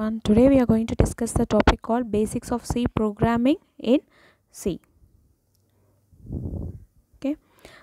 And today we are going to discuss the topic called Basics of C Programming in C. Okay.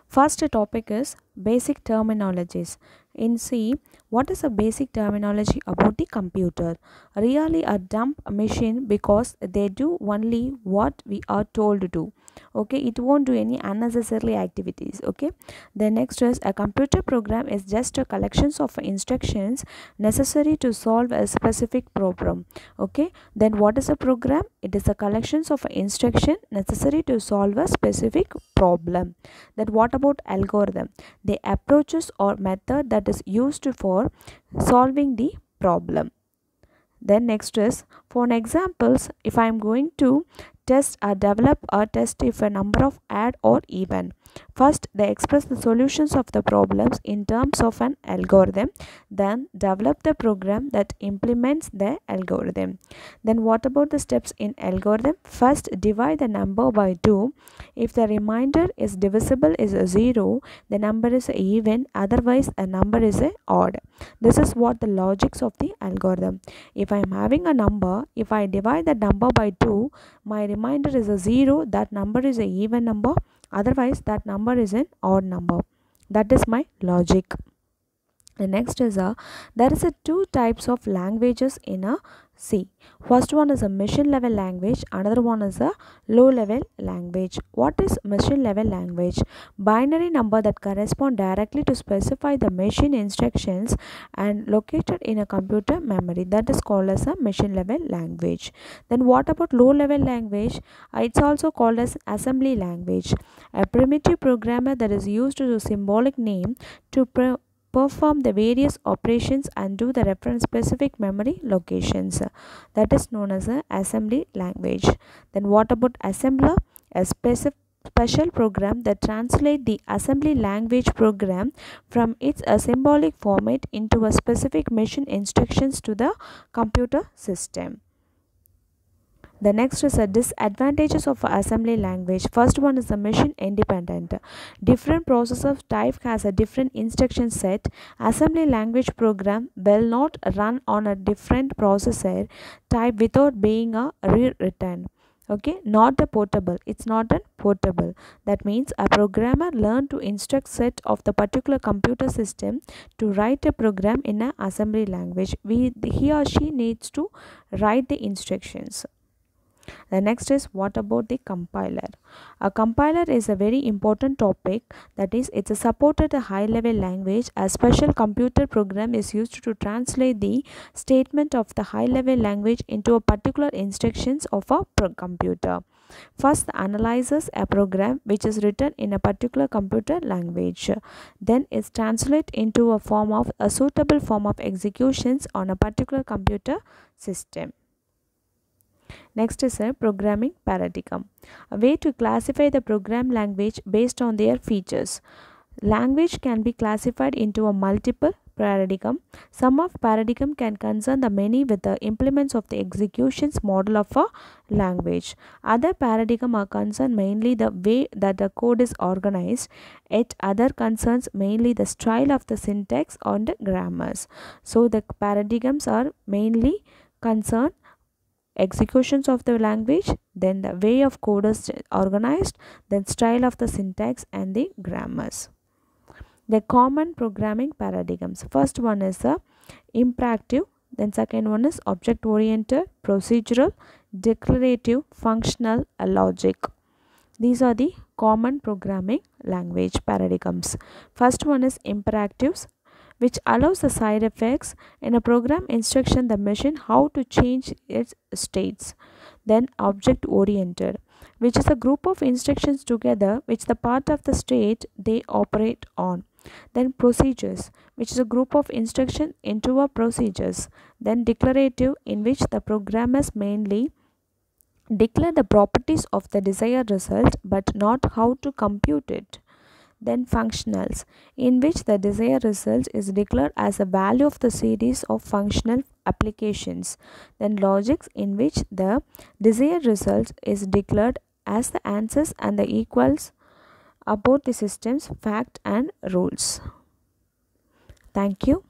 First topic is basic terminologies. In C, what is a basic terminology about the computer? Really a dumb machine because they do only what we are told to do. Okay, it won't do any unnecessary activities. Okay, the next is a computer program is just a collection of instructions necessary to solve a specific problem. Okay, then what is a program? It is a collection of instruction necessary to solve a specific problem. Then what about algorithm? The approaches or method that is used for solving the problem. Then next is, for an examples, if I am going to test or develop a test if a number of add or even. First, they express the solutions of the problems in terms of an algorithm, then develop the program that implements the algorithm. Then what about the steps in algorithm? First, divide the number by 2. If the remainder is divisible is a 0, the number is even, otherwise a number is a odd. This is what the logics of the algorithm. If I am having a number, if I divide that number by 2, my remainder is a 0, that number is a even number, otherwise that number is an odd number. That is my logic. The next is there is a two types of languages in a C. First one is a machine level language, another one is a low level language. What is machine level language? Binary number that correspond directly to specify the machine instructions and located in a computer memory, that is called as a machine level language. Then what about low level language? It's also called as assembly language, a primitive programmer that is used to symbolic name to perform the various operations and do the reference specific memory locations, that is known as an assembly language. Then what about assembler? A special program that translates the assembly language program from its symbolic format into a specific machine instructions to the computer system. The next is the disadvantages of assembly language. First one is the machine independent. Different processor type has a different instruction set. Assembly language program will not run on a different processor type without being a rewritten. Okay, not a portable. It's not a portable. That means a programmer learn to instruct set of the particular computer system to write a program in an assembly language. He or she needs to write the instructions. The next is, what about the compiler? A compiler is a very important topic, that is, it's a supported a high level language. A special computer program is used to translate the statement of the high level language into a particular instructions of a computer. First, analyzes a program which is written in a particular computer language. Then it translates into a suitable form of executions on a particular computer system. Next is a programming paradigm, a way to classify the program language based on their features. Language can be classified into a multiple paradigm. Some of paradigm can concern the many with the implements of the executions model of a language. Other paradigm are concerned mainly the way that the code is organized. Yet other concerns mainly the style of the syntax or the grammars. So the paradigms are mainly concerned executions of the language, then the way of code is organized, then style of the syntax and the grammars. The common programming paradigms. First one is the imperative, then second one is object oriented, procedural, declarative, functional, logic. These are the common programming language paradigms. First one is imperatives, which allows the side effects in a program instruction the machine how to change its states. Then object oriented, which is a group of instructions together which the part of the state they operate on. Then procedures, which is a group of instructions into a procedures. Then declarative, in which the programmers mainly declare the properties of the desired result but not how to compute it. Then functionals, in which the desired result is declared as a value of the series of functional applications. Then logics, in which the desired result is declared as the answers and the equals about the system's fact and rules. Thank you.